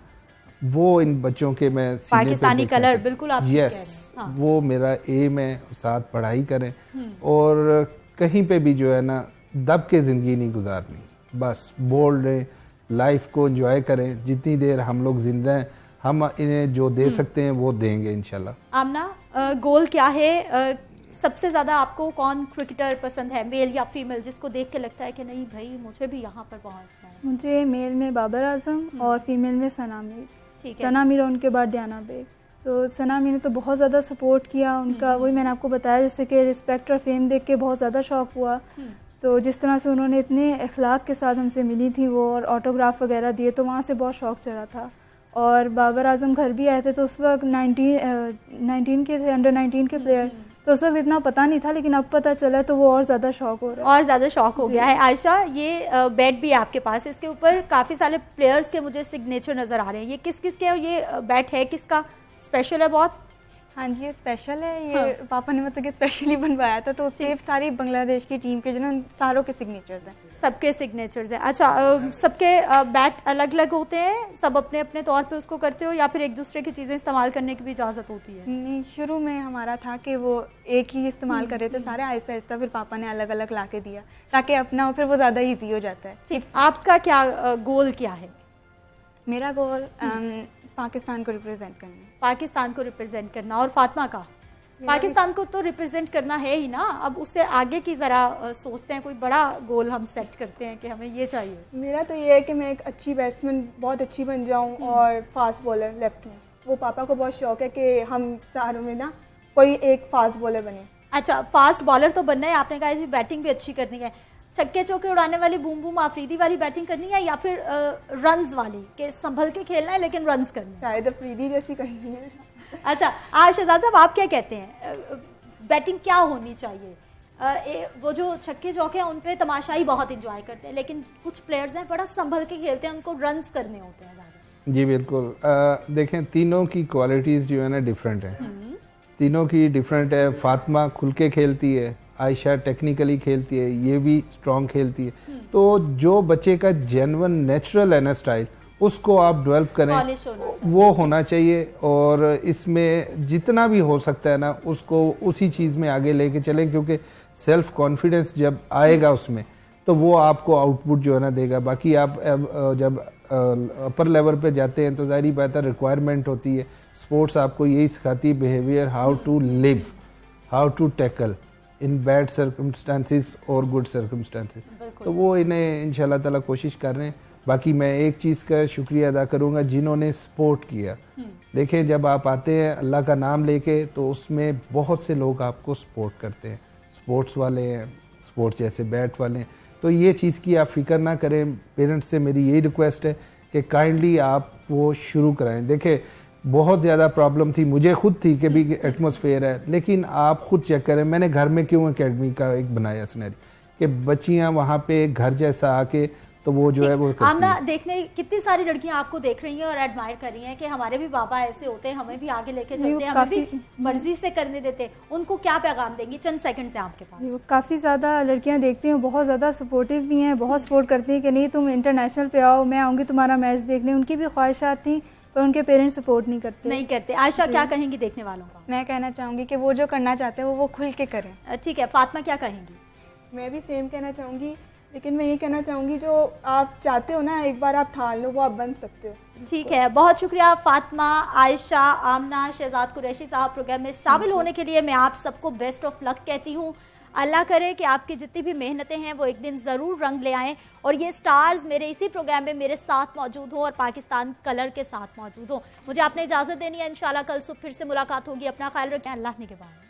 वो इन बच्चों के मैं सीने
पाकिस्तानी
पे
कलर, बिल्कुल आप
यस, वो मेरा एम है। साथ पढ़ाई करें और कहीं पे भी जो है ना दब के ज़िंदगी नहीं गुजारनी, बस बोल्ड रहें, लाइफ को एंजॉय करें। जितनी देर हम लोग जिंदा हैं हम इन्हें जो दे सकते हैं वो देंगे इंशाल्लाह।
आमना, गोल क्या है? सबसे ज्यादा आपको कौन क्रिकेटर पसंद है, मेल या फीमेल, जिसको देख के लगता है कि नहीं भाई मुझे भी यहाँ पर पहुँचना है?
मुझे मेल में बाबर आजम और फीमेल में सना मीर।
ठीक है,
सना मीर और उनके बाद डियाना बेग। तो सना मीर ने तो बहुत ज़्यादा सपोर्ट किया उनका, वही मैंने आपको बताया, जैसे कि रिस्पेक्ट और फेम देख के बहुत ज़्यादा शौक हुआ। तो जिस तरह से उन्होंने इतने अखलाक के साथ हमसे मिली थी वो, और ऑटोग्राफ वगैरह दिए, तो वहाँ से बहुत शौक चढ़ा था। और बाबर आजम घर भी आए थे तो उस वक्त 19 के थे, अंडर 19 के प्लेयर, तो उस वक्त इतना पता नहीं था, लेकिन अब पता चला तो वो और ज़्यादा शौक हो रहा है,
और ज़्यादा शौक हो गया है। आयशा, ये बैट भी है आपके पास, इसके ऊपर काफ़ी सारे प्लेयर्स के मुझे सिग्नेचर नज़र आ रहे हैं, ये किस किस के? ये बैट है किसका, स्पेशल है बहुत?
हाँ जी, ये स्पेशल है, ये पापा ने मतलब कि स्पेशली बनवाया था, तो सिर्फ सारी बांग्लादेश की टीम के जो ना सारों के सिग्नेचर्स हैं।
सबके सिग्नेचर्स हैं, अच्छा। सबके बैट अलग अलग होते हैं, सब अपने अपने तौर पे उसको करते हो, या फिर एक दूसरे की चीज़ें इस्तेमाल करने की भी इजाज़त होती है?
नहीं, शुरू में हमारा था कि वो एक ही इस्तेमाल कर रहे थे सारे, आहिस्ता आहिस्ता फिर पापा ने अलग अलग ला के दिया ताकि अपना हो, फिर वो ज़्यादा ईजी हो जाता है।
ठीक, आपका क्या गोल क्या है?
मेरा गोल पाकिस्तान को रिप्रेजेंट करना है।
पाकिस्तान को रिप्रेजेंट करना। और फातिमा का? पाकिस्तान को तो रिप्रेजेंट करना है ही ना, अब उससे आगे की ज़रा सोचते हैं, कोई बड़ा गोल हम सेट करते हैं कि हमें ये चाहिए।
मेरा तो ये है कि मैं एक अच्छी बैट्समैन, बहुत अच्छी बन जाऊं, और फास्ट बॉलर लेफ्ट में। वो पापा को बहुत शौक है कि हम चारों में ना कोई एक फास्ट बॉलर बने।
अच्छा, फास्ट बॉलर तो बनना है, आपने कहा इसी बैटिंग भी अच्छी करनी है, छक्के चौके उड़ाने वाली, बूम बूम आफरीदी वाली बैटिंग करनी है, या फिर रन्स वाली के संभल के खेलना है लेकिन रन्स करने हैं?
शायद अफरीदी जैसी करनी है।
अच्छा, आज शहजाद साहब आप क्या कहते हैं, बैटिंग क्या होनी चाहिए? वो जो छक्के चौके हैं उन पे तमाशाई बहुत इंजॉय करते हैं, लेकिन कुछ प्लेयर्स हैं बड़ा संभल के खेलते हैं, उनको रन्स करने होते हैं ज़्यादा।
जी बिल्कुल, देखें तीनों की क्वालिटीज़ जो है ना डिफरेंट है, तीनों की डिफरेंट है। फातिमा खुल के खेलती है, आयशा टेक्निकली खेलती है, ये भी स्ट्रॉन्ग खेलती है, तो जो बच्चे का जेन्युइन नेचुरल है ना स्टाइल, उसको आप डेवलप करें, वो होना चाहिए। और इसमें जितना भी हो सकता है ना उसको उसी चीज़ में आगे लेके चलें, क्योंकि सेल्फ कॉन्फिडेंस जब आएगा उसमें तो वो आपको आउटपुट जो है ना देगा। बाकी आप जब अपर लेवल पे जाते हैं तो ज़ाहिर बात है रिक्वायरमेंट होती है, स्पोर्ट्स आपको यही सिखाती है, behaviour, how to live, how to tackle in bad circumstances और गुड सर्कमस्टांसिस, तो वो इन्हें इंशाल्लाह ताला कोशिश कर रहे हैं। बाकी मैं एक चीज़ का शुक्रिया अदा करूंगा जिन्होंने सपोर्ट किया। देखें, जब आप आते हैं अल्लाह का नाम लेके तो उसमें बहुत से लोग आपको सपोर्ट करते हैं, स्पोर्ट्स वाले हैं, स्पोर्ट्स जैसे बैट वाले हैं, तो ये चीज़ की आप फिक्र ना करें। पेरेंट्स से मेरी यही रिक्वेस्ट है कि काइंडली आप वो शुरू कराएं। देखें, बहुत ज़्यादा प्रॉब्लम थी, मुझे खुद थी कि भी एटमॉस्फेयर है, लेकिन आप खुद चेक करें, मैंने घर में क्यों एकेडमी का एक बनाया सिनेरियो कि बच्चियां वहाँ पे घर जैसा आके तो वो जो है वो
आमना, देखने कितनी सारी लड़कियां आपको देख रही हैं और एडमायर कर रही हैं कि हमारे भी बाबा ऐसे होते हैं, हमें भी आगे लेके चलते हैं, हमें भी मर्जी से करने देते हैं, उनको क्या पैगाम देंगी? चंद सेकंड से आपके पास।
काफ़ी ज़्यादा लड़कियां देखती हैं, बहुत ज़्यादा सपोर्टिव भी हैं, बहुत सपोर्ट करती हैं कि नहीं तुम इंटरनेशनल पे आओ, मैं आऊँगी तुम्हारा मैच देखने। उनकी भी ख्वाहिशात थी पर उनके पेरेंट्स सपोर्ट नहीं करते।
आयशा, क्या कहेंगी देखने वालों का?
मैं कहना चाहूँगी कि वो जो करना चाहते हैं वो खुल के करें।
ठीक है, फातिमा क्या कहेंगी?
मैं भी सेम कहना चाहूँगी, लेकिन मैं ये कहना चाहूँगी जो आप चाहते हो ना एक बार आप ठान लो, वो आप बन सकते हो।
ठीक है, बहुत शुक्रिया फातिमा, आयशा, आमना, शहजाद कुरैशी साहब प्रोग्राम में शामिल होने के लिए। मैं आप सबको बेस्ट ऑफ लक कहती हूँ। अल्लाह करे कि आपकी जितनी भी मेहनतें हैं वो एक दिन ज़रूर रंग ले आएँ और ये स्टार्स मेरे इसी प्रोग्राम में मेरे साथ मौजूद हों और पाकिस्तान कलर के साथ मौजूद हों। मुझे आपने इजाज़त देनी है, इंशाल्लाह कल सुबह फिर से मुलाकात होगी। अपना ख्याल रखें, अल्लाह निगहबान।